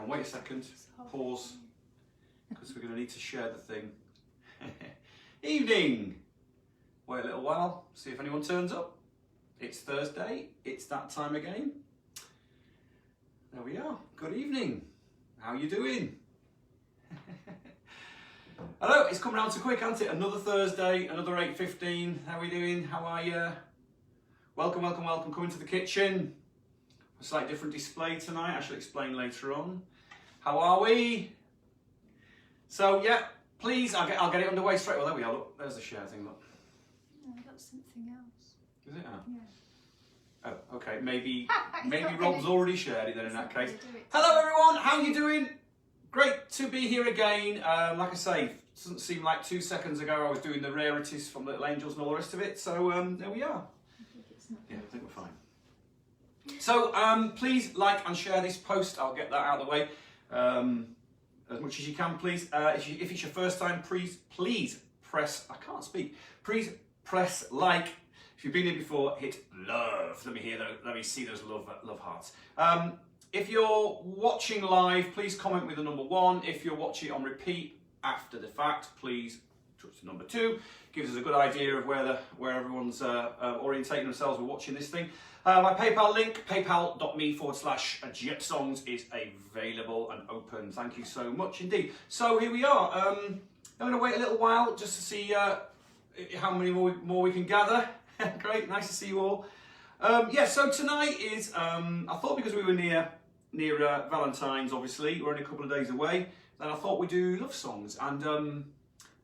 on, wait a second, pause, because we're going to need to share the thing. Evening! Wait a little while, see if anyone turns up. It's Thursday, it's that time again. There we are, good evening. How you doing? Hello, it's coming around so quick, hasn't it? Another Thursday, another 8:15. How are we doing? How are you? Welcome, welcome, welcome. Come into the kitchen. A slightly different display tonight. I shall explain later on. How are we? So yeah, please, I'll get it underway straight away. There we are. Look, there's the share thing. Look. No, that's something else. Is it? Oh. Yeah. Oh, okay. Maybe Rob's already shared it then. In that case. Hello everyone. How you doing? Great to be here again. Like I say, it doesn't seem like 2 seconds ago I was doing the rarities from Little Angels and all the rest of it. So there we are. Yeah, I think we're fine. So please like and share this post. I'll get that out of the way as much as you can, please. If it's your first time, please press. I can't speak. Please press like. If you've been here before, hit love. Let me see those love hearts. If you're watching live, please comment with the number 1. If you're watching on repeat after the fact, please touch the number 2. Gives us a good idea of where everyone's orientating themselves with watching this thing. My PayPal link, paypal.me/JetSongs, is available and open. Thank you so much indeed. So here we are. I'm going to wait a little while just to see how many more we can gather. Great, nice to see you all. Yeah, so tonight is, I thought because we were near Valentine's, obviously, we're only a couple of days away, then I thought we'd do love songs. And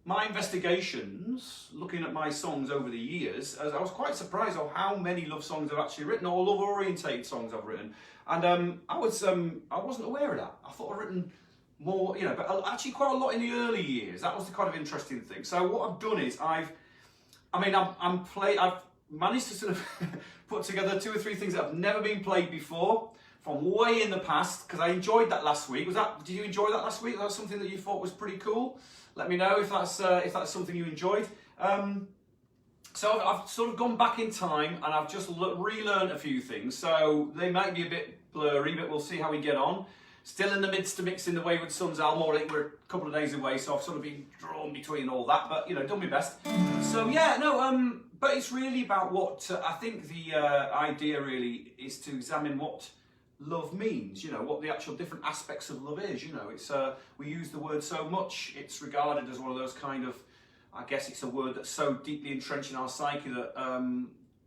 my investigations, looking at my songs over the years, I was quite surprised of how many love songs I've actually written, or love-orientated songs I've written. And I wasn't aware of that. I thought I'd written more, but actually quite a lot in the early years. That was the kind of interesting thing. So what I've done is I've managed to sort of put together 2 or 3 things that have never been played before from way in the past, because I enjoyed that last week. Did you enjoy that last week? Was that something that you thought was pretty cool? Let me know if that's something you enjoyed. So I've sort of gone back in time and I've just relearned a few things. So they might be a bit blurry, but we'll see how we get on. Still in the midst of mixing the Wayward Sons album. We're a couple of days away, so I've sort of been drawn between all that, but done my best. So yeah, no, but it's really about what I think the idea really is to examine what love means. What the actual different aspects of love is. It's we use the word so much. It's regarded as one of those kind of, I guess it's a word that's so deeply entrenched in our psyche that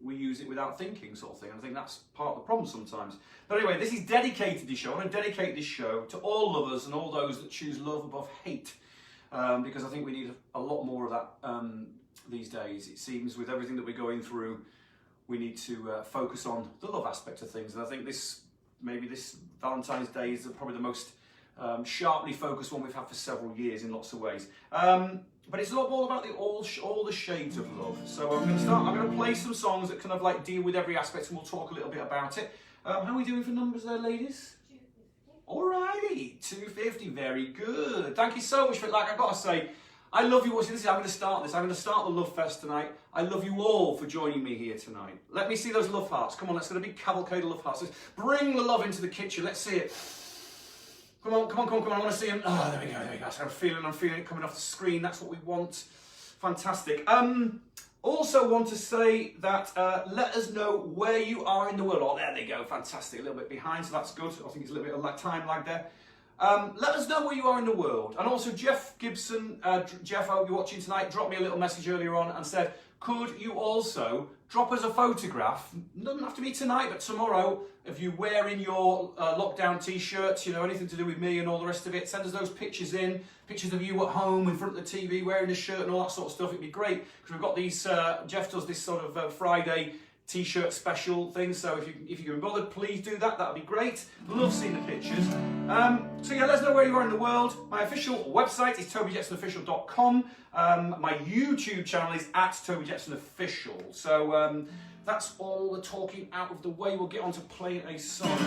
we use it without thinking, sort of thing. I think that's part of the problem sometimes. But anyway, this is dedicated. This show. I want to dedicate this show to all lovers and all those that choose love above hate, because I think we need a lot more of that these days. It seems with everything that we're going through, we need to focus on the love aspect of things. And I think this Valentine's Day is probably the most sharply focused one we've had for several years in lots of ways. But it's a lot more about all the shades of love. So I'm going to play some songs that kind of like deal with every aspect, and we'll talk a little bit about it. How are we doing for numbers there, ladies? 250. Alrighty, 250, very good. Thank you so much for it. Like, I've got to say, I love you watching this. I'm going to start this. I'm going to start the Love Fest tonight. I love you all for joining me here tonight. Let me see those love hearts. Come on, let's get a big cavalcade of love hearts. Let's bring the love into the kitchen. Let's see it. Come on. I want to see them. Oh, there we go. So I'm feeling it coming off the screen. That's what we want. Fantastic. Also want to say that let us know where you are in the world. Oh, there they go. Fantastic. A little bit behind, so that's good. I think it's a little bit of time lag there. Let us know where you are in the world. And also Jeff Gibson, Jeff, I hope you're watching tonight, dropped me a little message earlier on and said, could you also drop us a photograph, doesn't have to be tonight, but tomorrow, of you wearing your lockdown t-shirts, anything to do with me and all the rest of it. Send us those pictures in, pictures of you at home in front of the TV wearing a shirt and all that sort of stuff. It'd be great, because we've got these, Jeff does this sort of Friday t-shirt special thing, so if you can be bothered, please do that. That'd be great. Love seeing the pictures. So yeah, let us know where you are in the world. My official website is tobyjetsonofficial.com. My YouTube channel is @tobyjetsonofficial. So that's all the talking out of the way. We'll get on to playing a song.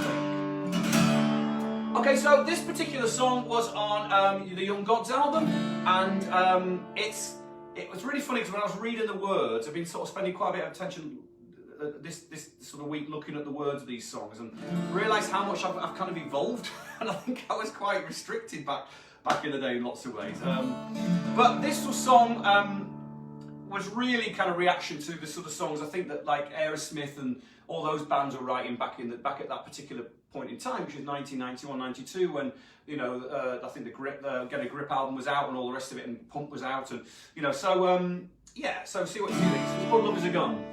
Okay, so this particular song was on the Young Gods album, and it was really funny because when I was reading the words, I've been sort of spending quite a bit of attention this sort of week looking at the words of these songs and realised how much I've kind of evolved. And I think I was quite restricted back in the day in lots of ways. But this song was really kind of reaction to the sort of songs I think that like Aerosmith and all those bands were writing back at that particular point in time, which is 1991, 92, when I think the Get a Grip album was out and all the rest of it, and Pump was out, and so yeah. So see what you think. It's called Love Is a Gun.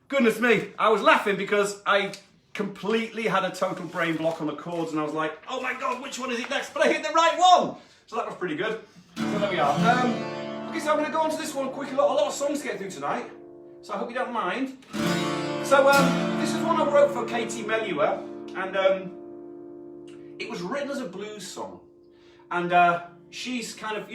Goodness me, I was laughing because I completely had a total brain block on the chords and I was like, oh my god, which one is it next? But I hit the right one! So that was pretty good. So there we are. Okay, so I'm going to go on to this one quickly. A lot of songs to get through tonight, so I hope you don't mind. So this is one I wrote for Katie Melua, and it was written as a blues song. And she's kind of,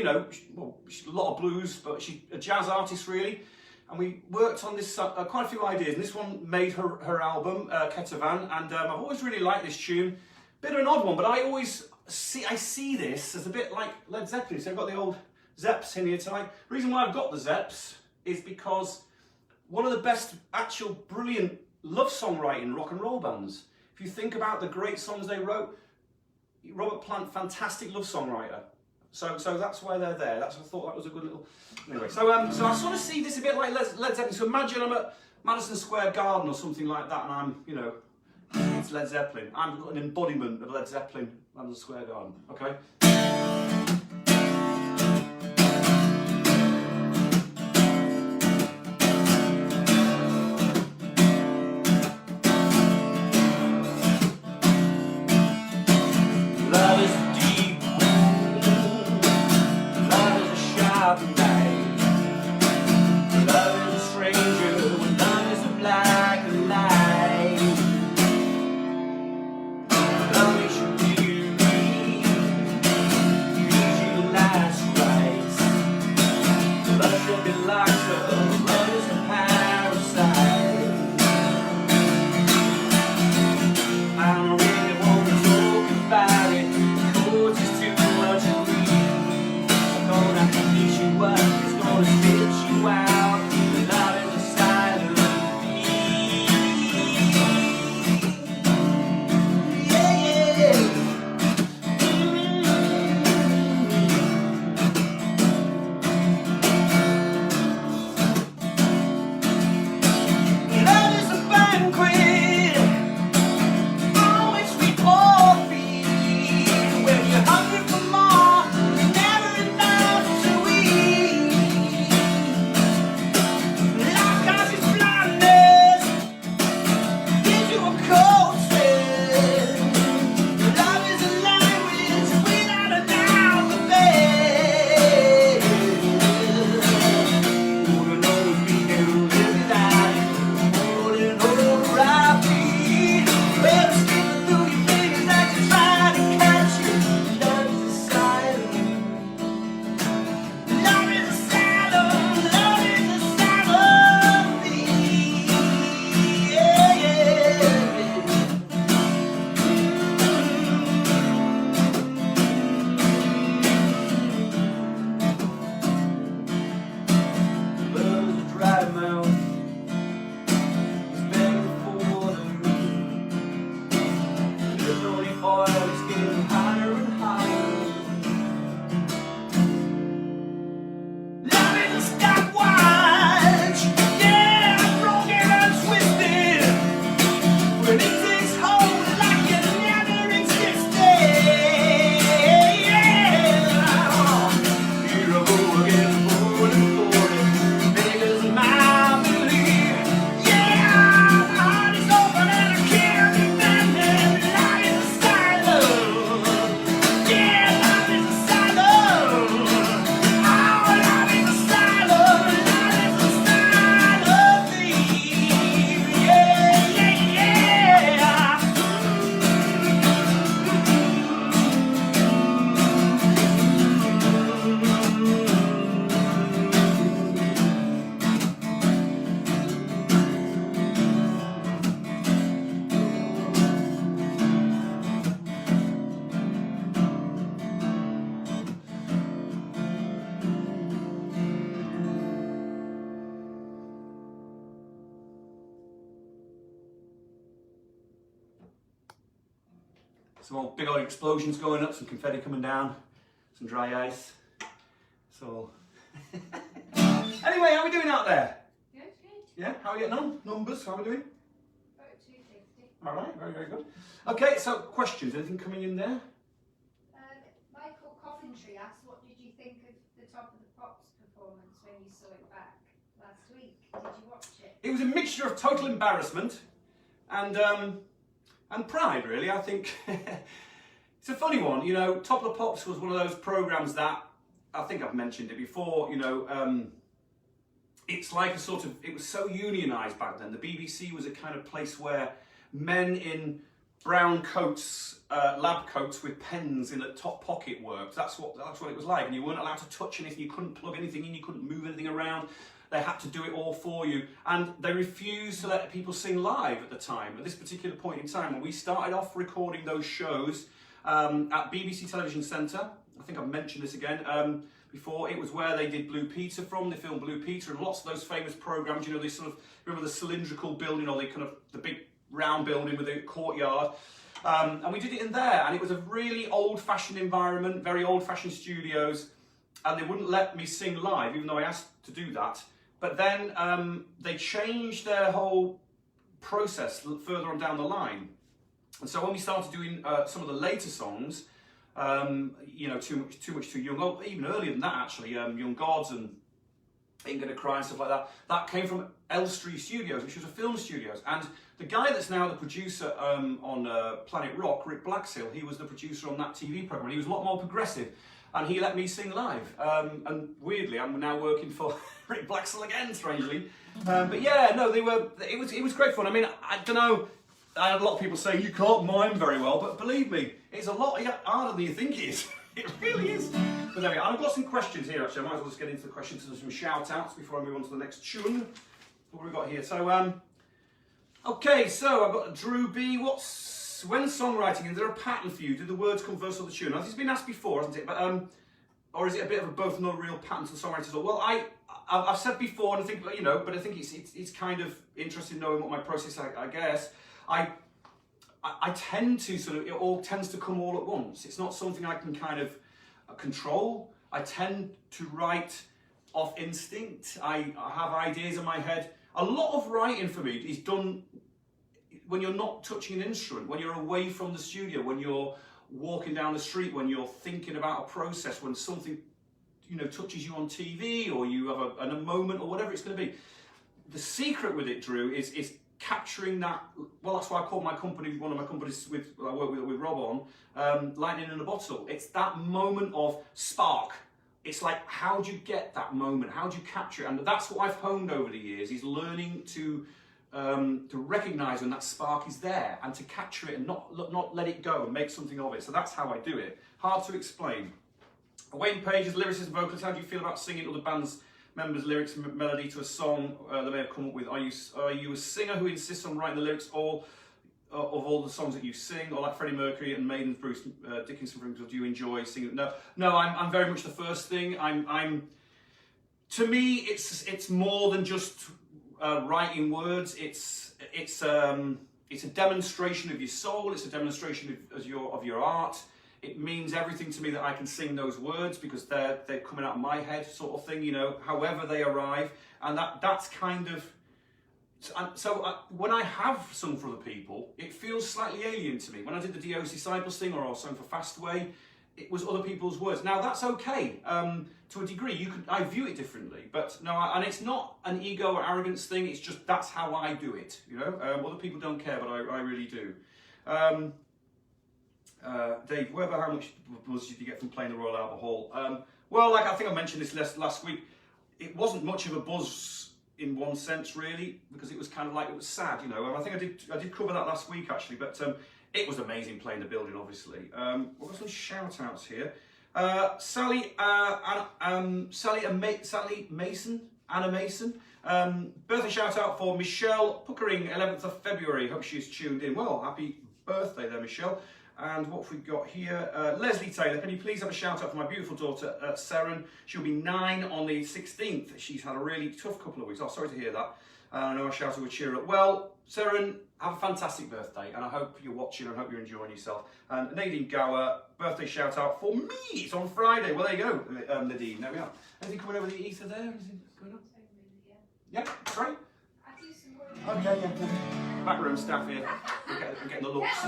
she's a lot of blues, but she's a jazz artist really. And we worked on this quite a few ideas, and this one made her album, Ketavan, and I've always really liked this tune. Bit of an odd one, but I see this as a bit like Led Zeppelin. So I've got the old Zeps in here tonight. The reason why I've got the Zeps is because one of the best, actual brilliant love songwriting rock and roll bands. If you think about the great songs they wrote, Robert Plant, fantastic love songwriter. So that's why they're there. I thought that was a good little... Anyway, so I sort of see this a bit like Led Zeppelin. So imagine I'm at Madison Square Garden or something like that, and I'm, it's Led Zeppelin. I'm an embodiment of Led Zeppelin, Madison Square Garden, okay? Some old big old explosions going up, some confetti coming down, some dry ice. So, anyway, how are we doing out there? Good, good. Yeah, how are we getting on? Numbers, how are we doing? About 250. All right, very, very good. Okay, so questions, anything coming in there? Michael Coventry asked, what did you think of the Top of the Pops performance when you saw it back last week? Did you watch it? It was a mixture of total embarrassment and pride, really. I think it's a funny one. You know, Top of the Pops was one of those programs that, I think I've mentioned it before, you know, it's like a sort of, it was so unionised back then. The BBC was a kind of place where men in brown coats, lab coats with pens in the top pocket worked. That's what it was like. And you weren't allowed to touch anything. You couldn't plug anything in. You couldn't move anything around. They had to do it all for you. And they refused to let people sing live at the time. At this particular point in time, when we started off recording those shows at BBC Television Centre, I think I've mentioned this again, before, it was where they did Blue Peter from. They filmed Blue Peter and lots of those famous programmes, you know, they sort of, remember the cylindrical building or the big round building with a courtyard. And we did it in there, and it was a really old-fashioned environment, very old-fashioned studios, and they wouldn't let me sing live, even though I asked to do that. But then they changed their whole process further on down the line. And so when we started doing some of the later songs, you know, Too Much Too Young, well, even earlier than that actually, Young Gods and Ain't Gonna Cry and stuff like that, that came from Elstree Studios, which was a film studios. And the guy that's now the producer on Planet Rock, Rick Blaxill, he was the producer on that TV programme, and he was a lot more progressive. And he let me sing live. And weirdly, I'm now working for Rick Blaxill again, strangely. But yeah, no, it was great fun. I mean, I don't know, I had a lot of people saying you can't mime very well, but believe me, it's a lot harder than you think it is. It really is. But there we go. I've got some questions here actually. I might as well just get into the questions and some shout outs before I move on to the next tune. What have we got here? So, okay, so I've got Drew B. When songwriting, is there a pattern for you? Do the words come first or the tune? Now, this has been asked before, hasn't it? But or is it a bit of a both, not a real pattern to the songwriters? Well, I've said before, and I think, you know, but I think it's kind of interesting knowing what my process. I guess I tend to sort of, it all tends to come all at once. It's not something I can kind of control. I tend to write off instinct. I have ideas in my head. A lot of writing for me is done when you're not touching an instrument, when you're away from the studio, when you're walking down the street, when you're thinking about a process, when something, you know, touches you on TV, or you have a moment, or whatever it's going to be. The secret with it, Drew, is capturing that. Well, that's why I call my company, one of my companies I work with Rob on, Lightning in a Bottle. It's that moment of spark. It's like, how do you get that moment? How do you capture it? And that's what I've honed over the years, is learning to recognise when that spark is there and to capture it and not let it go and make something of it. So that's how I do it. Hard to explain. Wayne Page's lyricist and vocalist, how do you feel about singing other bands' members' lyrics and melody to a song they may have come up with? Are you a singer who insists on writing the lyrics of all the songs that you sing, or like Freddie Mercury and Maiden's Bruce Dickinson, for example? Do you enjoy singing? No, I'm very much the first thing. To me, it's more than just writing words. It's a demonstration of your soul. It's a demonstration of your art. It means everything to me that I can sing those words because they're coming out of my head, sort of thing. You know, however they arrive, and that's kind of. So when I have sung for other people, it feels slightly alien to me. When I did the Dio's Disciples thing, or I sung for Fastway, it was other people's words. Now that's okay. To a degree, I view it differently, but no, and it's not an ego or arrogance thing. It's just that's how I do it. You know, other people don't care, but I really do. Dave, how much buzz did you get from playing the Royal Albert Hall? Well, like I think I mentioned this last week, it wasn't much of a buzz in one sense, really, because it was kind of like, it was sad, you know. And I think I did cover that last week actually, but it was amazing playing the building, obviously. We've got some shout outs here. Sally Mason, Anna Mason. Birthday shout out for Michelle Puckering, 11th of February. Hope she's tuned in. Well, happy birthday there, Michelle. And what have we got here? Leslie Taylor, can you please have a shout out for my beautiful daughter, Seren? She'll be 9 on the 16th. She's had a really tough couple of weeks. Oh, sorry to hear that. I know I shout out would cheer up. Well, Seren, have a fantastic birthday, and I hope you're watching and I hope you're enjoying yourself. And Nadine Gower, birthday shout out for me. It's on Friday. Well, there you go, Nadine. There we are. Anything coming over the ether there? Anything going on? Yeah, sorry? I do some work. Okay, yeah. Backroom staff here. We're getting the looks.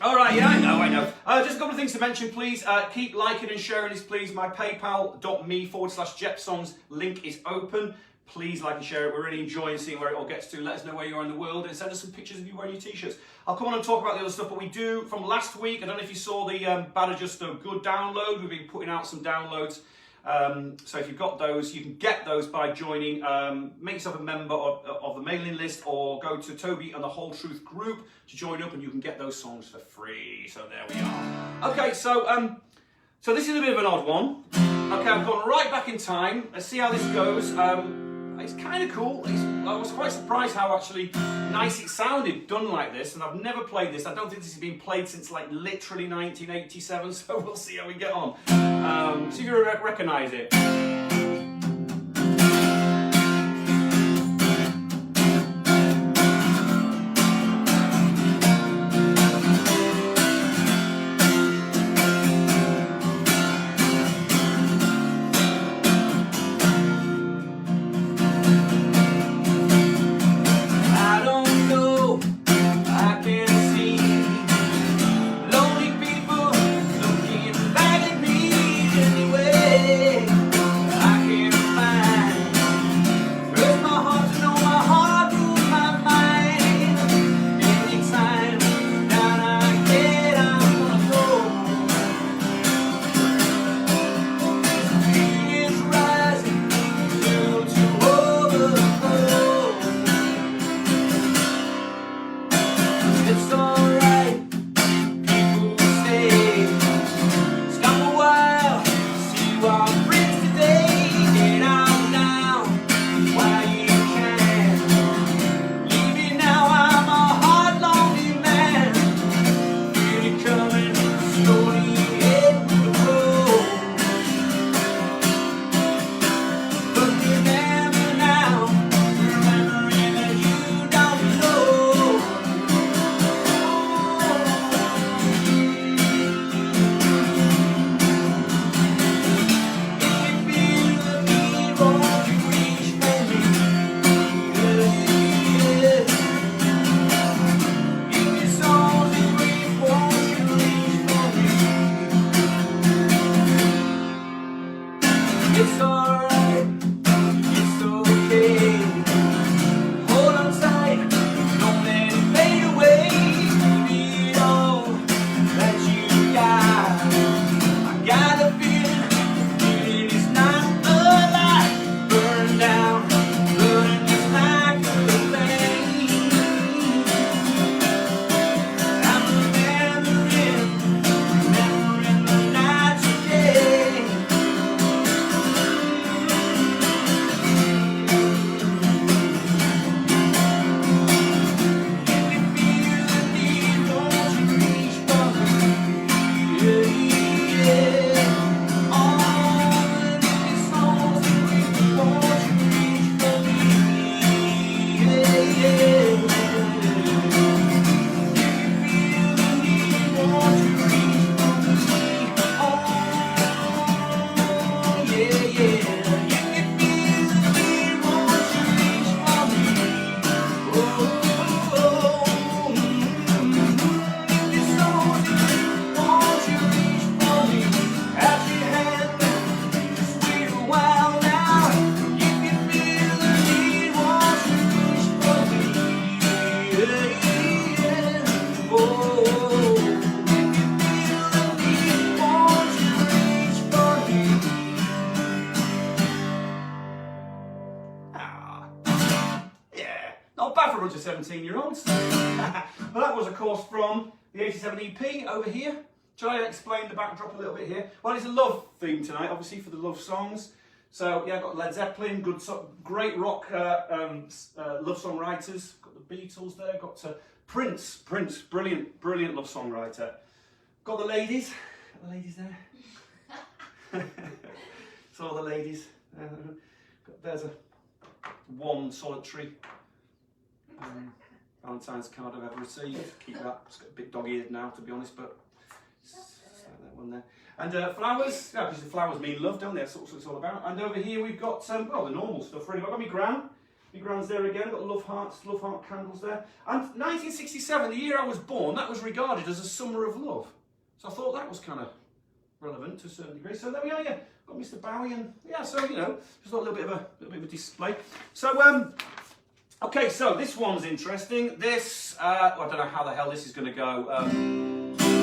All right, yeah, I know. Just a couple of things to mention, please. Keep liking and sharing this, please. My paypal.me/JepSongs link is open. Please like and share it. We're really enjoying seeing where it all gets to. Let us know where you are in the world and send us some pictures of you wearing your t-shirts. I'll come on and talk about the other stuff, but we do, from last week, I don't know if you saw the Bad Adjusto Good download. We've been putting out some downloads So if you've got those, you can get those by joining, make yourself a member of the mailing list, or go to Toby and the Whole Truth group to join up, and you can get those songs for free. So there we are. Okay, so so this is a bit of an odd one. Okay, I've gone right back in time. Let's see how this goes. It's kind of cool. I was quite surprised how actually nice it sounded done like this, and I've never played this. I don't think this has been played since like literally 1987, so we'll see how we get on. See if you recognise it. Not bad for a bunch of 17-year-olds. Well, that was, of course, from the 87 EP over here. Shall I explain the backdrop a little bit here? Well, it's a love theme tonight, obviously, for the love songs. So, yeah, I've got Led Zeppelin, great rock love song writers. Got the Beatles there, got Prince, brilliant love song writer. Got the ladies there. So all the ladies. There's one solitary Valentine's card I've ever received. Keep that. It's got a bit dog-eared now, to be honest, but that one there. And flowers. Yeah, because the flowers mean love, don't they? That's what it's all about. And over here we've got well, the normal stuff. Really, I've got my gran. My gran's there again. I've got love heart candles there. And 1967, the year I was born, that was regarded as a summer of love. So I thought that was kind of relevant to a certain degree. So there we are. Yeah, got Mr. Bowie, and yeah. So just a little bit of a display. So okay. So this one's interesting. This I don't know how the hell this is going to go.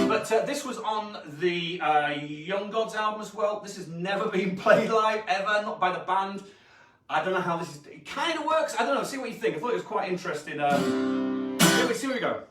But this was on the Young Gods album as well. This has never been played live ever, not by the band. I don't know how this is. It kind of works. I don't know. See what you think. I thought it was quite interesting. Here we go.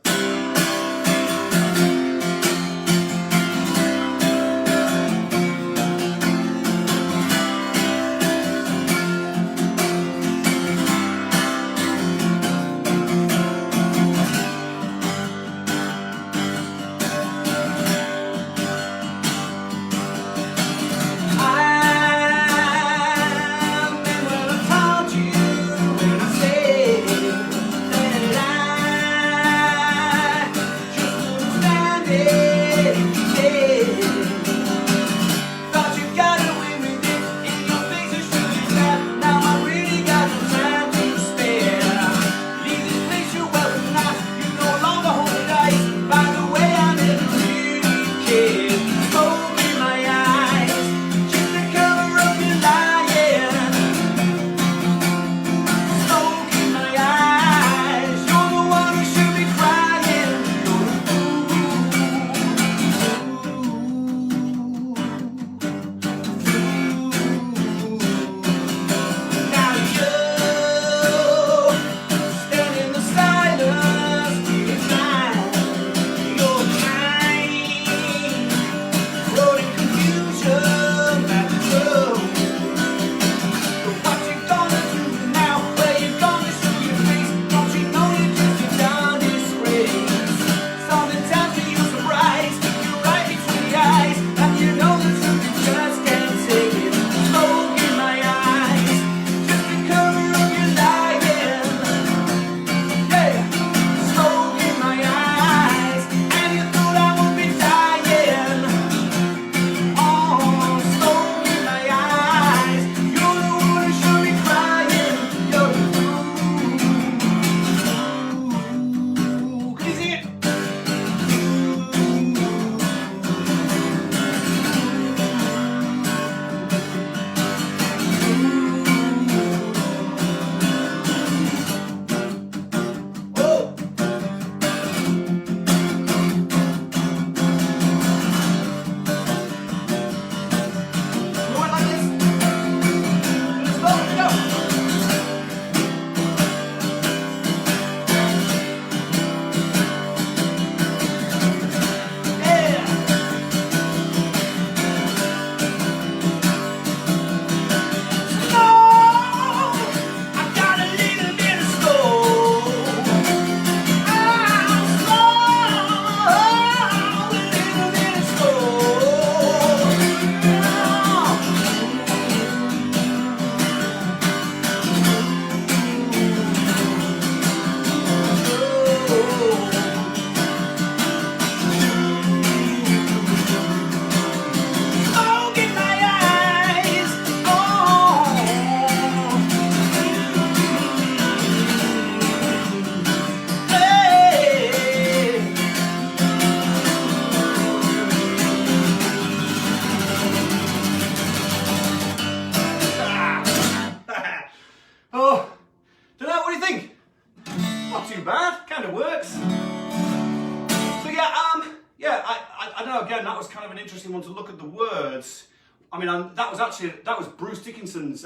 Again, that was kind of an interesting one to look at the words. I mean, that was Bruce Dickinson's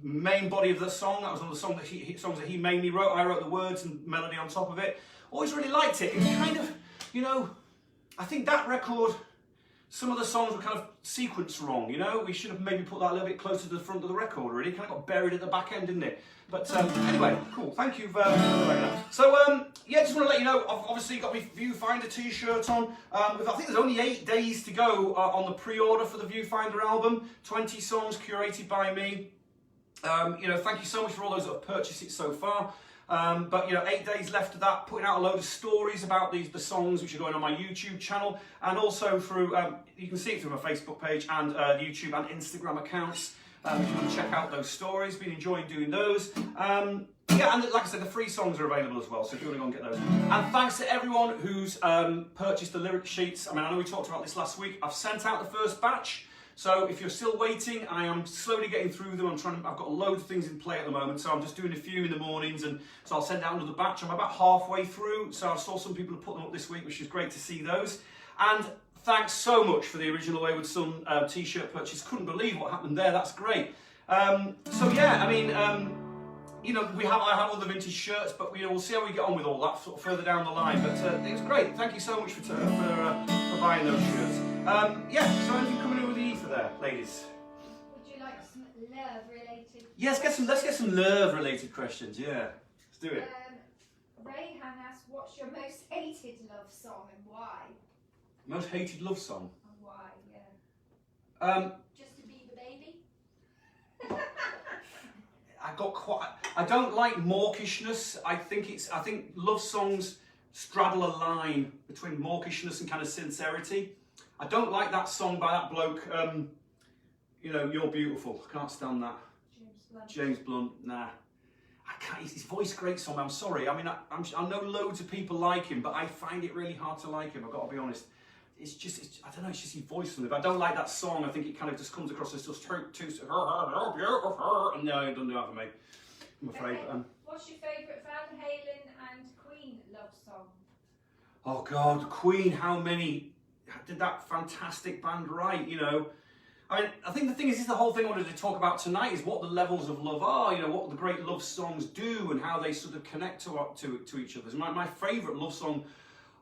main body of the song. That was one of the songs that he mainly wrote. I wrote the words and melody on top of it. Always really liked it. It kind of, you know, I think that record, some of the songs were kind of sequenced wrong, you know? We should have maybe put that a little bit closer to the front of the record, really. It kind of got buried at the back end, didn't it? But anyway, cool. Thank you for that. So, yeah, just want to let you know, I've obviously got my Viewfinder t-shirt on. I think there's only 8 days to go on the pre-order for the Viewfinder album. 20 songs curated by me. You know, thank you so much for all those that have purchased it so far. But you know, 8 days left of that, putting out a load of stories about the songs which are going on my YouTube channel, and also through, you can see it through my Facebook page and YouTube and Instagram accounts. If you want to check out those stories, been enjoying doing those. Yeah, and like I said, the free songs are available as well, so if you want to go and get those. And thanks to everyone who's purchased the lyric sheets. I mean, I know we talked about this last week. I've sent out the first batch. So if you're still waiting, I am slowly getting through them. I've got a load of things in play at the moment, so I'm just doing a few in the mornings, and so I'll send out another batch. I'm about halfway through, so I saw some people have put them up this week, which is great to see those. And thanks so much for the original Wayward Son t-shirt purchase. Couldn't believe what happened there. That's great. So yeah, I mean, you know, I have other vintage shirts, but we'll see how we get on with all that sort of further down the line. But it was great. Thank you so much for buying those shirts. Yeah. So anything coming in with the ether there, ladies? Would you like some love-related? Yes. Let's get some love-related questions. Yeah. Let's do it. Rayhan asks, what's your most hated love song and why? Most hated love song. And why? Yeah. Just to be the baby. I don't like mawkishness. I think love songs straddle a line between mawkishness and kind of sincerity. I don't like that song by that bloke, you know, You're Beautiful. I can't stand that. James Blunt, nah. I can't, his voice great song, I'm sorry. I mean, I know loads of people like him, but I find it really hard to like him, I've got to be honest. I don't know, it's just his voice. If I don't like that song, I think it kind of just comes across as just too, and no, it doesn't do that for me, I'm afraid. Okay. What's your favourite Van Halen and Queen love song? Oh God, Queen, how many did that fantastic band write, you know? I mean, I think the thing is the whole thing I wanted to talk about tonight is what the levels of love are, you know, what the great love songs do and how they sort of connect to each other. My favourite love song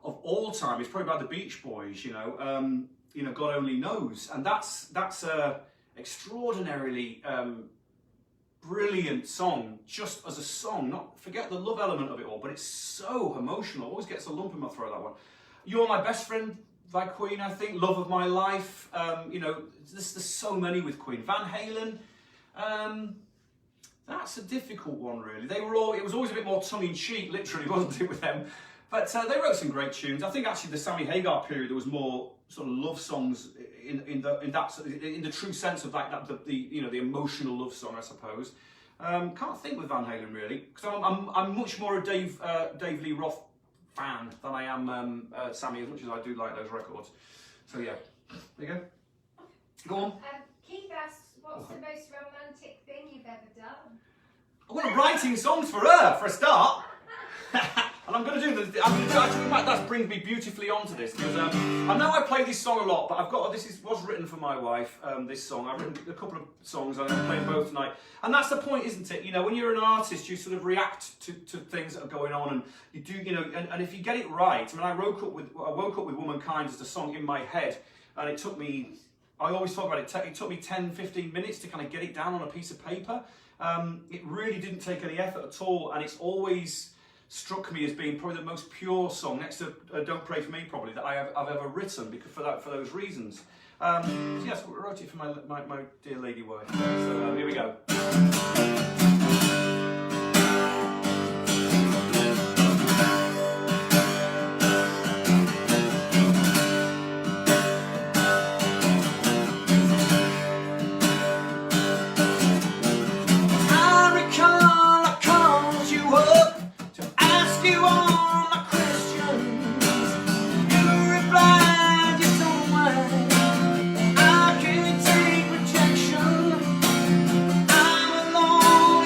of all time is probably by the Beach Boys, you know, God Only Knows. And that's a extraordinarily brilliant song, just as a song, forget the love element of it all, but it's so emotional, always gets a lump in my throat, that one. You're My Best Friend by Queen, I think, Love of My Life, you know, there's so many with Queen. Van Halen, that's a difficult one really. It was always a bit more tongue-in-cheek, literally, wasn't it, with them? But they wrote some great tunes. I think actually the Sammy Hagar period, there was more sort of love songs in the true sense of like that, the emotional love song, I suppose. Can't think with Van Halen really, because I'm much more a Dave Lee Roth fan than I am Sammy, as much as I do like those records. So yeah, there you go. Go on. Keith asks, what's the most romantic thing you've ever done? Well, writing songs for her for a start. And I'm going to do that brings me beautifully onto this, because I know I play this song a lot, but was written for my wife, this song. I've written a couple of songs and I'm playing both tonight. And that's the point, isn't it? You know, when you're an artist, you sort of react to things that are going on, and you do, you know, and if you get it right, I mean, I woke up with Womankind as the song in my head, and it took me, I always talk about it took me 10, 15 minutes to kind of get it down on a piece of paper. It really didn't take any effort at all, and it's always struck me as being probably the most pure song, next to Don't Pray For Me probably, that I've ever written, because for those reasons. So yes, I wrote it for my dear lady wife. So here we go. I'm alone.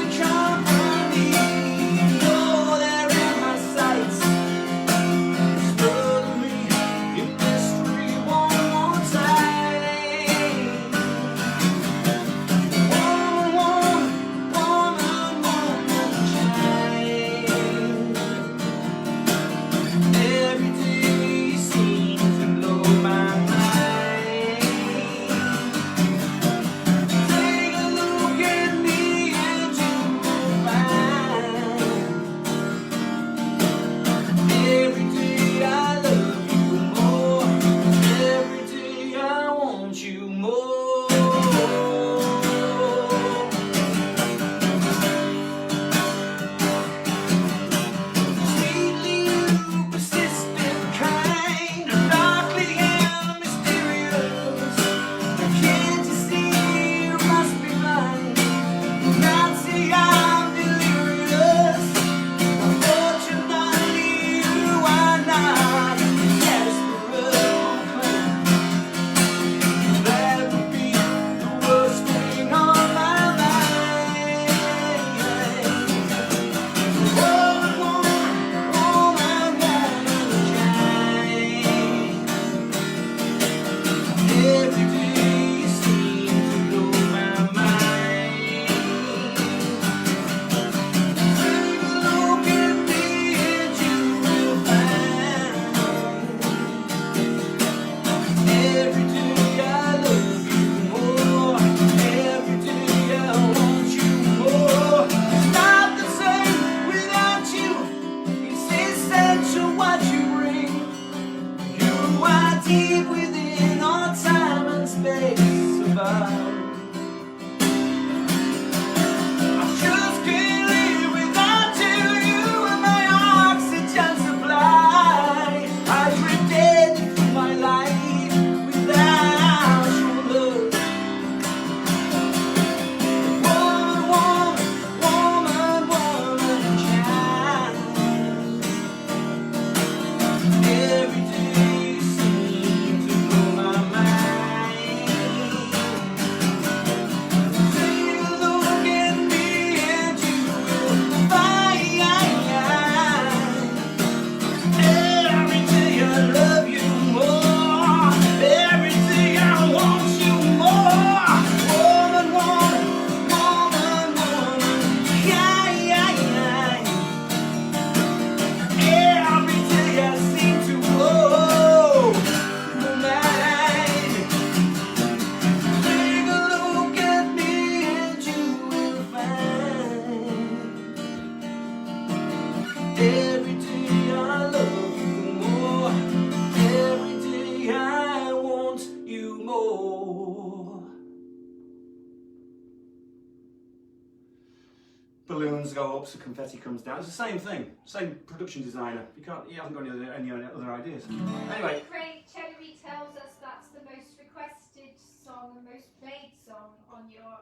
balloons go up, so confetti comes down. It's the same thing, same production designer. He hasn't got any other ideas. Anyway. Craig Chenery tells us that's the most requested song and most played song on your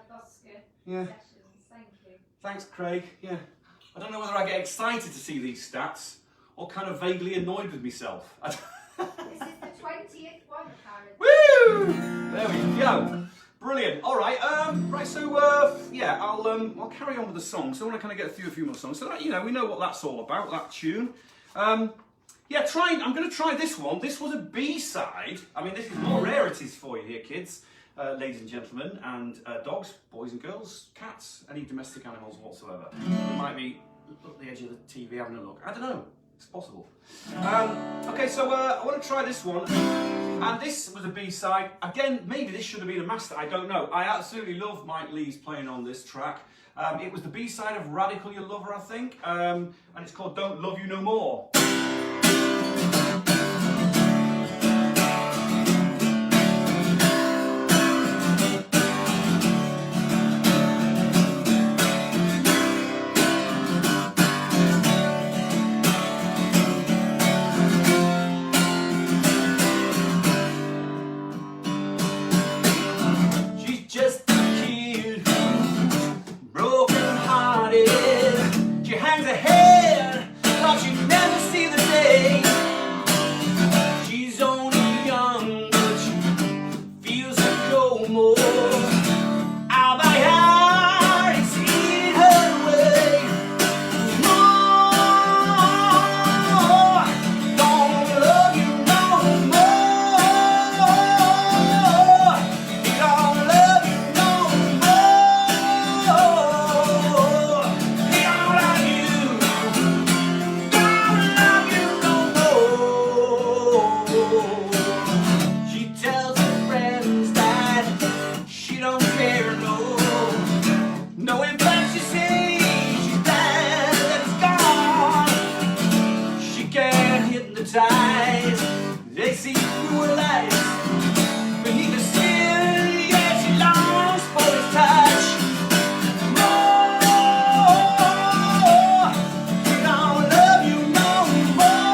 Busker sessions. Thank you. Thanks, Craig. Yeah. I don't know whether I get excited to see these stats or kind of vaguely annoyed with myself. This is the 20th one, apparently. Woo! There we go. Brilliant. All right. Right. So yeah, I'll carry on with the song. So I want to kind of get through a few more songs. So that, we know what that's all about. That tune. Yeah. I'm going to try this one. This was a B-side. I mean, this is more rarities for you here, kids, ladies and gentlemen, and dogs, boys and girls, cats, any domestic animals whatsoever. You might be at the edge of the TV having a look. I don't know. It's possible. Okay, so I want to try this one. And this was a B-side. Again, maybe this should have been a master. I don't know. I absolutely love Mike Lee's playing on this track. It was the B-side of Radical Your Lover, I think. And it's called Don't Love You No More. They see through her lies beneath the skin. Yeah, she longs for his touch. More, he don't love you no more.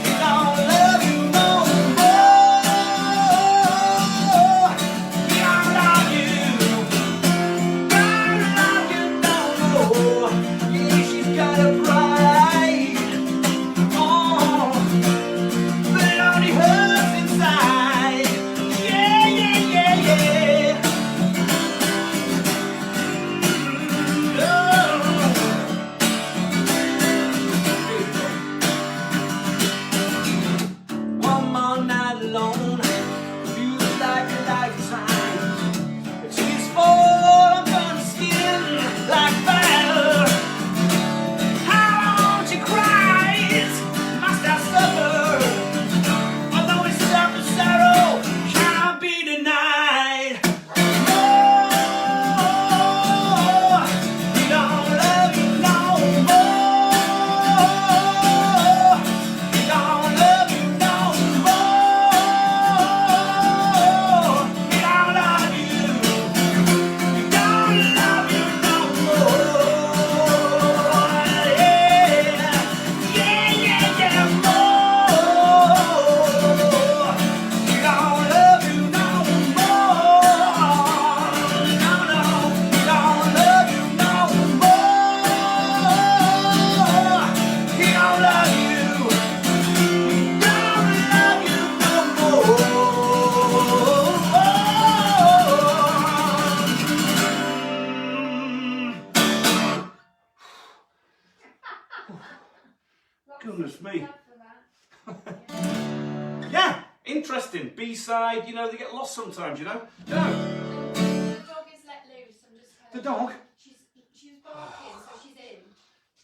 He don't love you no more. He don't love you. Don't love you no more. Yeah, she's got a pride. Goodness me. Yeah, interesting. B-side, you know, they get lost sometimes, you know. The dog is let loose. I'm just the dog? She's barking, so she's in.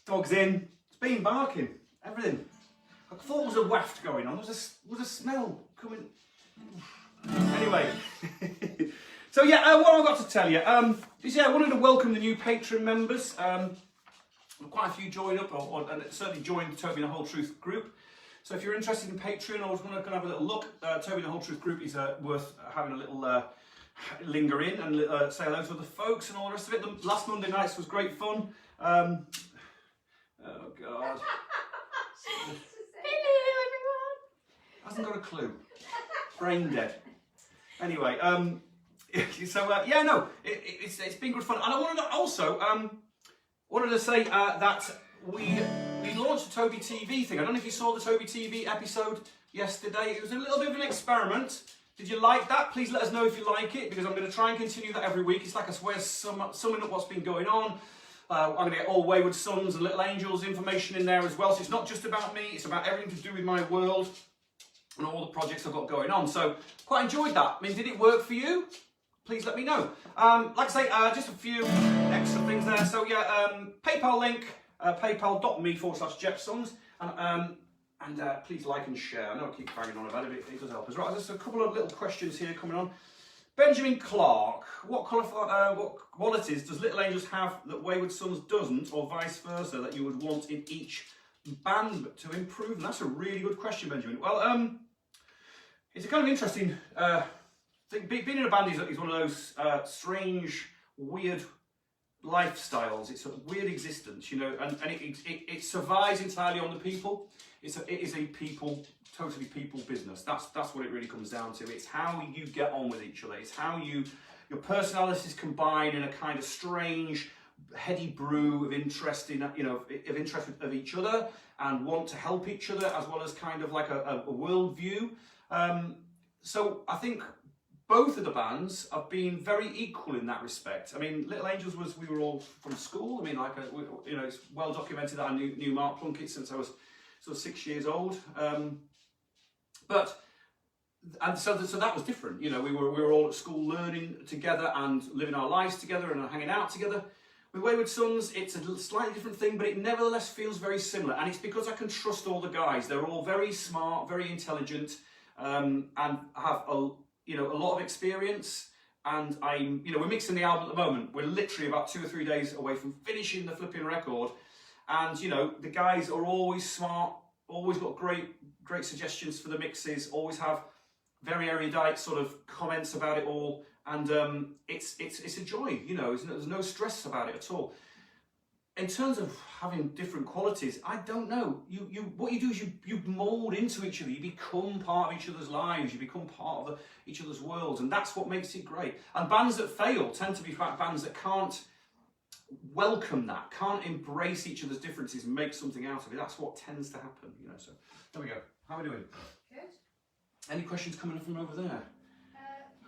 Dog's in. It's been barking. Everything. I thought there was a waft going on. There was a smell coming. Anyway. So yeah, what I've got to tell you is I wanted to welcome the new Patreon members. Quite a few joined up, and certainly joined Toby and the Whole Truth group. So if you're interested in Patreon or want to have a little look, Toby and the Whole Truth group is worth having a little linger in and say hello to other folks and all the rest of it. The last Monday nights was great fun. Oh God. Hello, everyone. Hasn't got a clue. Brain dead. Anyway, so yeah, no, it's been good fun. And I wanted to also wanted to say that we launched the Toby TV thing. I don't know if you saw the Toby TV episode yesterday. It was a little bit of an experiment. Did you like that? Please let us know if you like it, because I'm going to try and continue that every week. It's like a way of summing up what's been going on. I'm going to get all Wayward Sons and Little Angels information in there as well. So it's not just about me, it's about everything to do with my world and all the projects I've got going on. So quite enjoyed that. I mean, did it work for you? Please let me know. Like I say, just a few extra things there. So yeah, PayPal link, paypal.me/JeffSongs. And please like and share. I know I keep banging on about it, but it does help us. Right, there's a couple of little questions here coming on. Benjamin Clark, what qualities does Little Angels have that Wayward Sons doesn't, or vice versa, that you would want in each band to improve? And that's a really good question, Benjamin. Well, it's a kind of interesting thing. Being in a band is one of those strange, weird lifestyles. It's a weird existence, you know, and it survives entirely on the people. It is a totally people business. That's what it really comes down to. It's how you get on with each other. It's how your personalities combine in a kind of strange, heady brew of interest in, you know, of interest of each other, and want to help each other, as well as kind of like a worldview. So I think both of the bands have been very equal in that respect. I mean, Little Angels we were all from school. I mean, you know, it's well documented that I knew Mark Plunkett since I was sort of 6 years old. So that was different. You know, we were all at school learning together and living our lives together and hanging out together. With Wayward Sons, it's a slightly different thing, but it nevertheless feels very similar. And it's because I can trust all the guys. They're all very smart, very intelligent, and have a lot of experience. And we're mixing the album at the moment. We're literally about 2 or 3 days away from finishing the flipping record. And, you know, the guys are always smart, always got great suggestions for the mixes, always have very erudite sort of comments about it all. And it's a joy, you know, there's no stress about it at all. In terms of having different qualities, I don't know. What you do is you mould into each other. You become part of each other's lives. You become part of each other's worlds, and that's what makes it great. And bands that fail tend to be bands that can't welcome that, can't embrace each other's differences and make something out of it. That's what tends to happen, you know. So there we go. How are we doing? Good. Any questions coming from over there?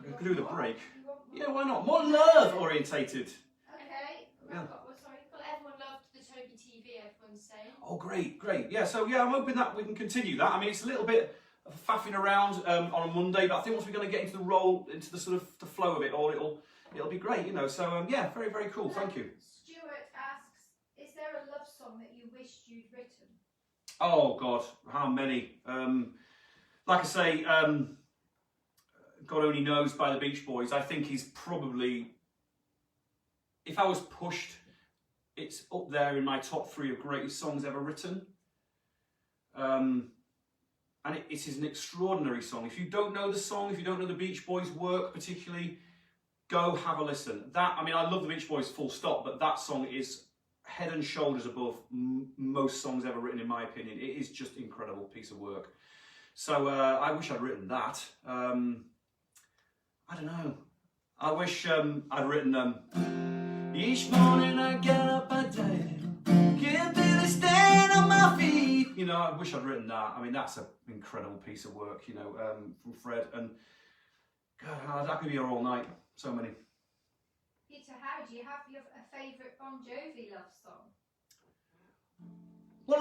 I could do with a break. Yeah, Yeah, why not? More love orientated. Okay. Yeah. Sorry. Well, everyone loved the Toby TV, everyone's saying. Oh, great. Yeah, so yeah, I'm hoping that we can continue that. I mean, it's a little bit of faffing around on a Monday, but I think once we're going to get into the sort of the flow of it all, it'll be great, you know. So yeah, very, very cool. Thank you. Stuart asks, is there a love song that you wished you'd written? Oh God, how many? Like I say, God Only Knows by the Beach Boys, I think is probably, if I was pushed, it's up there in my top 3 of greatest songs ever written. And it is an extraordinary song. If you don't know the song, if you don't know the Beach Boys' work particularly, go have a listen. I mean, I love the Beach Boys full stop, but that song is head and shoulders above most songs ever written, in my opinion. It is just an incredible piece of work. So I wish I'd written that. I don't know. I wish I'd written each morning I get up a day, can't barely stand on my feet. You know, I wish I'd written that. I mean, that's an incredible piece of work, you know, from Fred. And God, that could be here all night. So many. Peter, how do you have a favourite Bon Jovi love song? Well,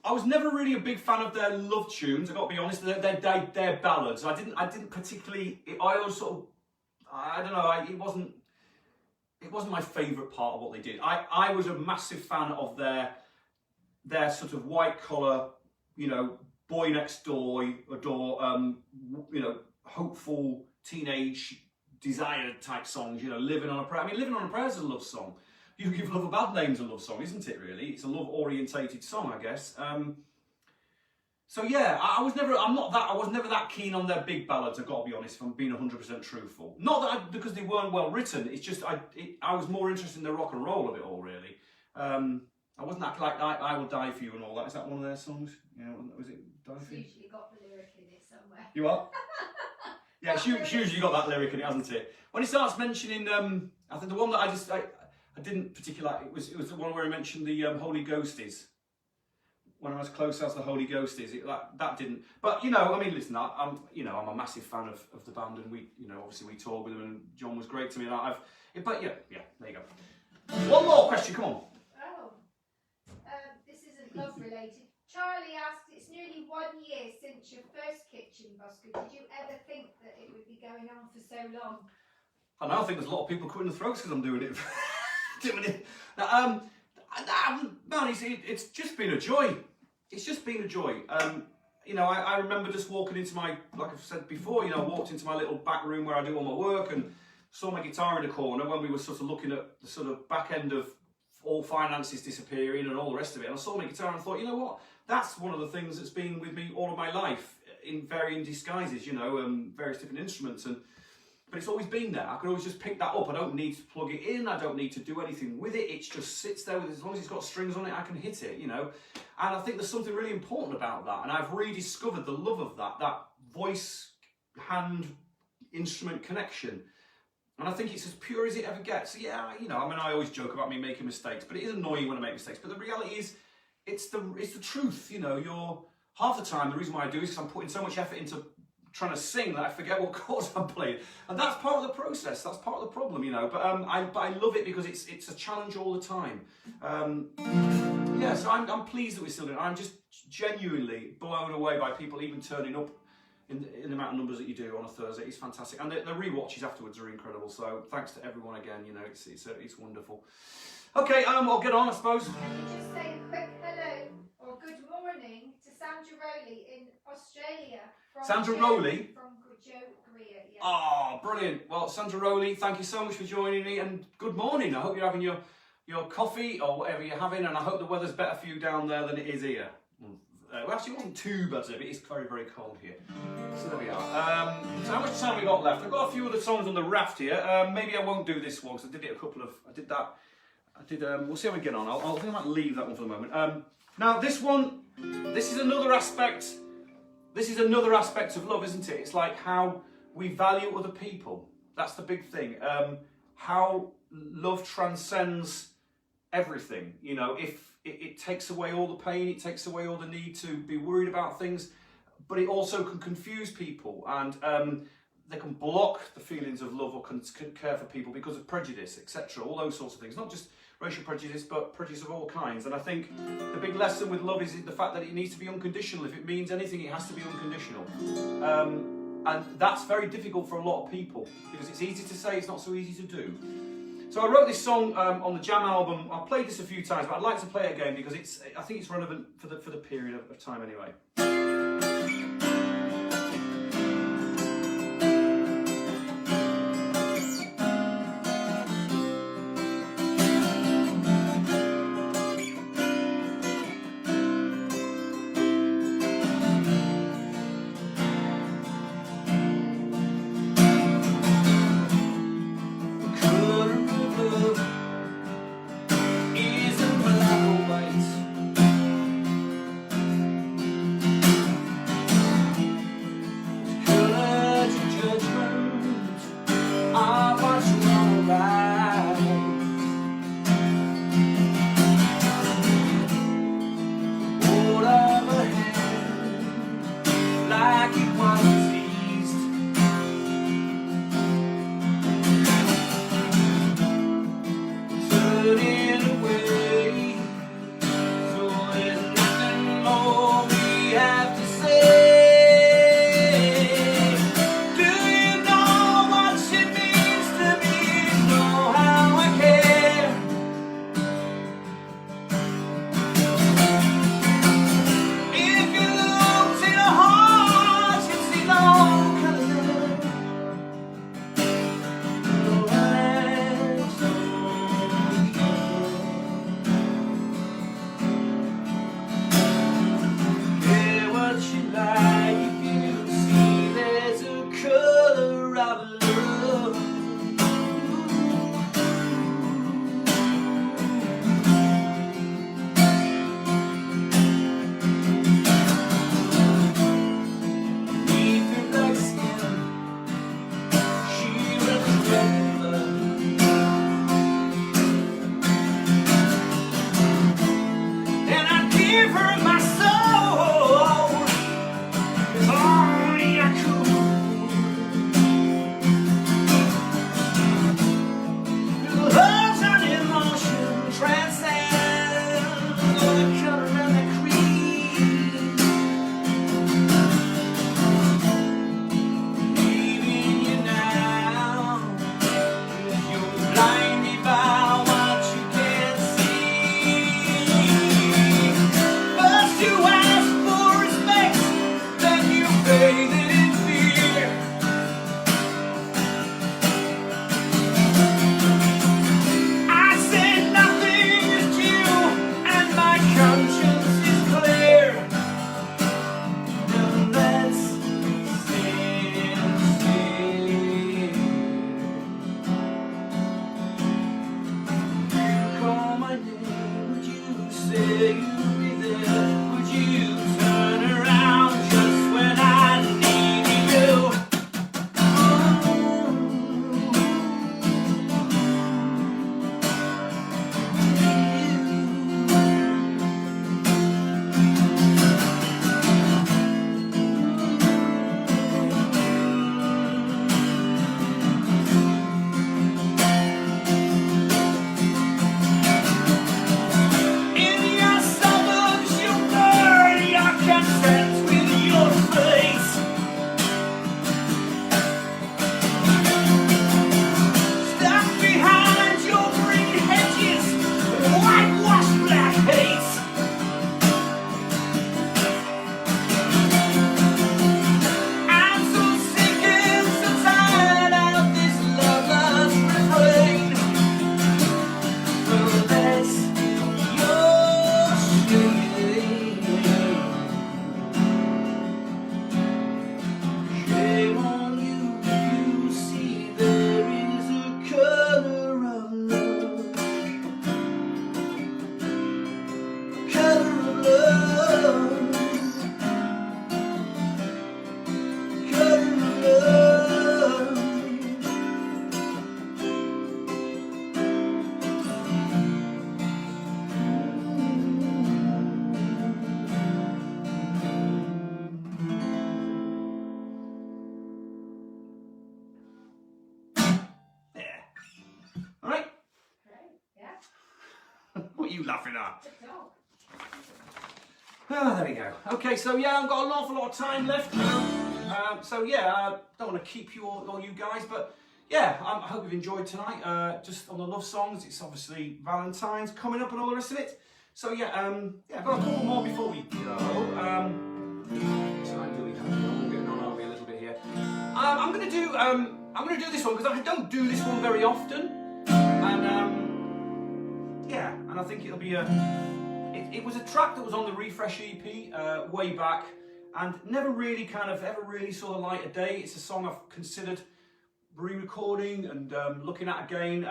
I was never really a big fan of their love tunes. I got to be honest. They're ballads. I didn't particularly. I always sort of. I don't know. It wasn't my favourite part of what they did. I was a massive fan of their sort of white collar, you know, boy next door, you know, hopeful teenage desire type songs. You know, Living on a Prayer. I mean, Living on a Prayer is a love song. You Give Love a Bad Name's a love song, isn't it, really? It's a love-orientated song, I guess. So yeah, I was never that keen on their big ballads. I've got to be honest, if I'm being 100% truthful. Not that because they weren't well written. It's just I was more interested in the rock and roll of it all, really. I wasn't that like I Will Die For You and all that. Is that one of their songs? You know, was it Die For You? It's usually got the lyric in it somewhere. You are? Yeah, she usually got that lyric in it, hasn't it? When he starts mentioning, I think the one that I didn't particularly like, it was the one where he mentioned the Holy Ghosties. When I was close as the Holy Ghosties, that didn't. But you know, I mean, listen, I'm a massive fan of the band, and we, you know, obviously we toured with them, and John was great to me. And but yeah, there you go. One more question, come on. This isn't love related. Charlie asked, it's nearly 1 year since your first kitchen, Busker. Did you ever think that it would be going on for so long? I know, I think there's a lot of people cutting the throats because I'm doing it. doing it. Now, man, it's just been a joy. It's just been a joy. You know, I remember just walking into my, like I've said before, you know, I walked into my little back room where I do all my work and saw my guitar in the corner when we were sort of looking at the sort of back end of all finances disappearing and all the rest of it. And I saw my guitar and I thought, you know what? That's one of the things that's been with me all of my life in varying disguises, you know, various different instruments. But it's always been there. I can always just pick that up. I don't need to plug it in. I don't need to do anything with it. It just sits there. As long as it's got strings on it, I can hit it, you know. And I think there's something really important about that. And I've rediscovered the love of that voice-hand instrument connection. And I think it's as pure as it ever gets. Yeah, you know, I mean, I always joke about me making mistakes, but it is annoying when I make mistakes. But the reality is, it's the truth, you know. Half the time, the reason why I do is because I'm putting so much effort into trying to sing that I forget what chords I'm playing, and that's part of the process. That's part of the problem, you know. But I love it because it's a challenge all the time. Yeah, so I'm pleased that we're still doing it. I'm just genuinely blown away by people even turning up in the amount of numbers that you do on a Thursday. It's fantastic, and the re-watches afterwards are incredible. So thanks to everyone again. You know, it's wonderful. Okay, I'll get on, I suppose. Can you just say a quick hello or good morning to Sandra Rowley in Australia? Sandra Rowley? From Joe Greer, yeah. Oh, brilliant. Well, Sandra Rowley, thank you so much for joining me, and good morning. I hope you're having your coffee or whatever you're having, and I hope the weather's better for you down there than it is here. Well, actually, it wasn't too bad, but it's very, very cold here. So there we are. So how much time have we got left? I've got a few other songs on the raft here. Maybe I won't do this one, because I did that. We'll see how we get on. I think I might leave that one for the moment. Now, this is another aspect. This is another aspect of love, isn't it? It's like how we value other people. That's the big thing. How love transcends everything. You know, if it takes away all the pain, it takes away all the need to be worried about things, but it also can confuse people, and they can block the feelings of love or care for people because of prejudice, etc. All those sorts of things. Not just racial prejudice, but prejudice of all kinds. And I think the big lesson with love is the fact that it needs to be unconditional. If it means anything, it has to be unconditional. And that's very difficult for a lot of people, because it's easy to say, it's not so easy to do. So I wrote this song on the Jam album. I've played this a few times, but I'd like to play it again because I think it's relevant for the period of time anyway. my soul is only a cool. Love's an emotion transcends the color and the creed. Leaving you now, you're blinded by what you can't see. First you ask for respect, then you bathe it in fear. I said nothing is due, and my conscience is clear. Now let's stand still. You call my name, would you say you'd be there? Would you turn around just when I needed you? In your suburbs, you burn your content with your face. Stuck behind your green hedges, whitewashed black haze. I'm so sick and so tired of this loveless refrain. Well, that's your shame. Shame on you if you see there is a color of love. Color of love. Color of love. There. All right. Great, yeah. What are you laughing at? Good dog. Oh, there we go. Okay, so yeah, I've got an awful lot of time left. So yeah, don't want to keep you all you guys, but yeah, I hope you've enjoyed tonight. Just on the love songs, it's obviously Valentine's coming up and all the rest of it. So yeah, I've got a couple more before we go. So I'm doing that. I'm getting on over a little bit here. I'm gonna do this one because I don't do this one very often, and yeah, and I think it'll be it was a track that was on the Refresh EP way back, and never really saw the light of day. It's a song I've considered re-recording and looking at again.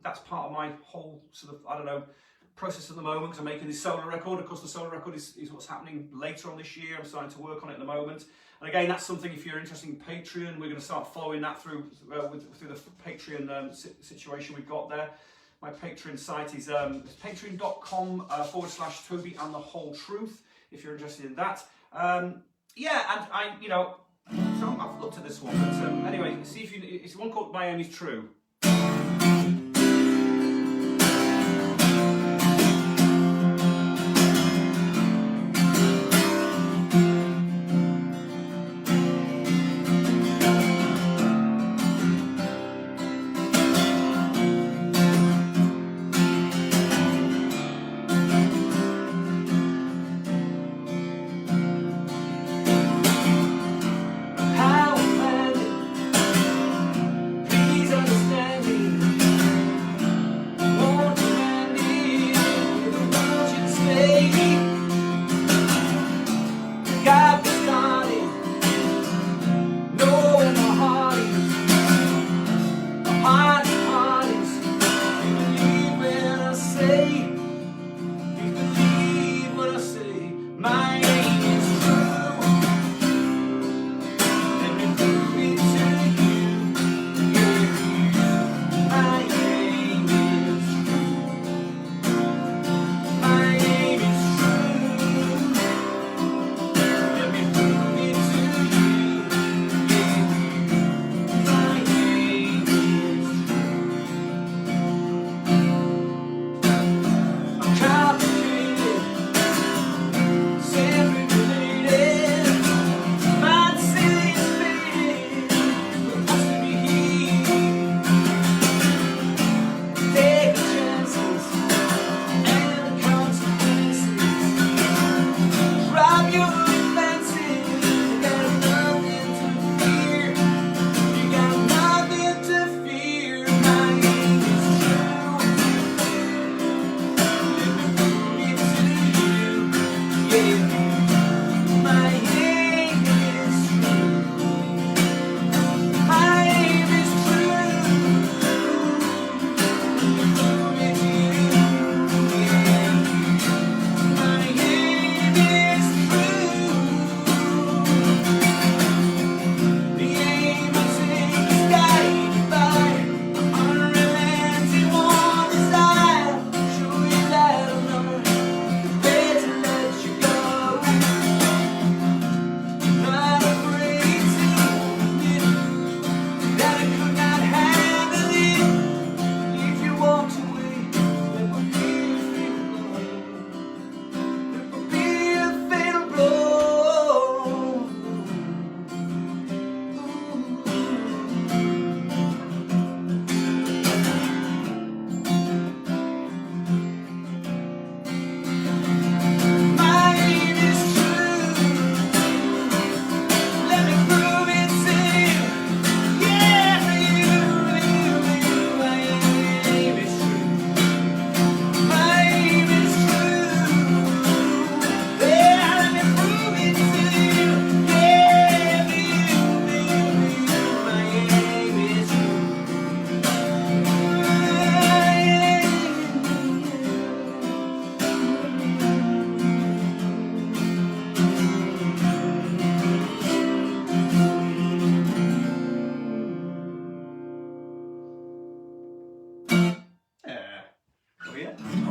That's part of my whole sort of, process at the moment, because I'm making this solo record. Of course, the solo record is what's happening later on this year. I'm starting to work on it at the moment. And again, that's something, if you're interested in Patreon, we're going to start following that through the Patreon situation we've got there. My Patreon site is patreon.com/Toby and the Whole Truth, if you're interested in that. Yeah, and so I've looked at this one, but anyway, see if it's one called Miami's True. How offended, please understand.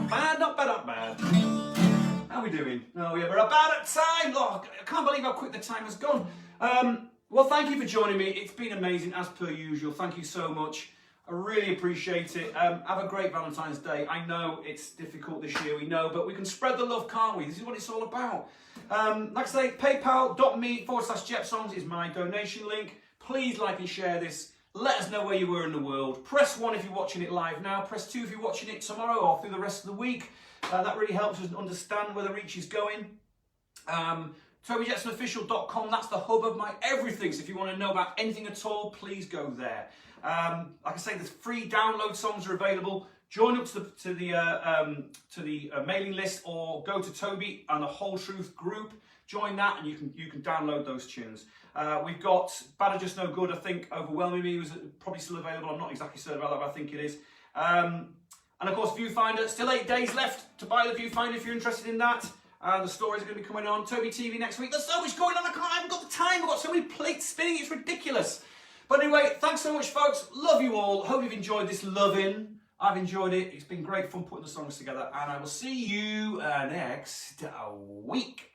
Not bad, not bad, not bad. How are we doing? Oh, yeah, we're about at time. Oh, I can't believe how quick the time has gone. Well, thank you for joining me. It's been amazing, as per usual. Thank you so much. I really appreciate it. Have a great Valentine's Day. I know it's difficult this year, we know, but we can spread the love, can't we? This is what it's all about. Like I say, paypal.me/JepSongs is my donation link. Please like and share this. Let us know where you were in the world. Press 1 if you're watching it live now. Press 2 if you're watching it tomorrow or through the rest of the week. That really helps us understand where the reach is going. TobyJetsonOfficial.com, that's the hub of my everything. So if you want to know about anything at all, please go there. Like I say, there's free download songs are available. Join up to the mailing list, or go to Toby and the Whole Truth group. Join that, and you can download those tunes. We've got Bad or Just No Good. I think Overwhelming Me was probably still available. I'm not exactly certain about that, but I think it is. And of course, Viewfinder. Still 8 days left to buy the Viewfinder if you're interested in that. The stories are going to be coming on Toby TV next week. There's so much going on. I haven't got the time. I've got so many plates spinning. It's ridiculous. But anyway, thanks so much, folks. Love you all. Hope you've enjoyed this loving. I've enjoyed it. It's been great fun putting the songs together. And I will see you next week.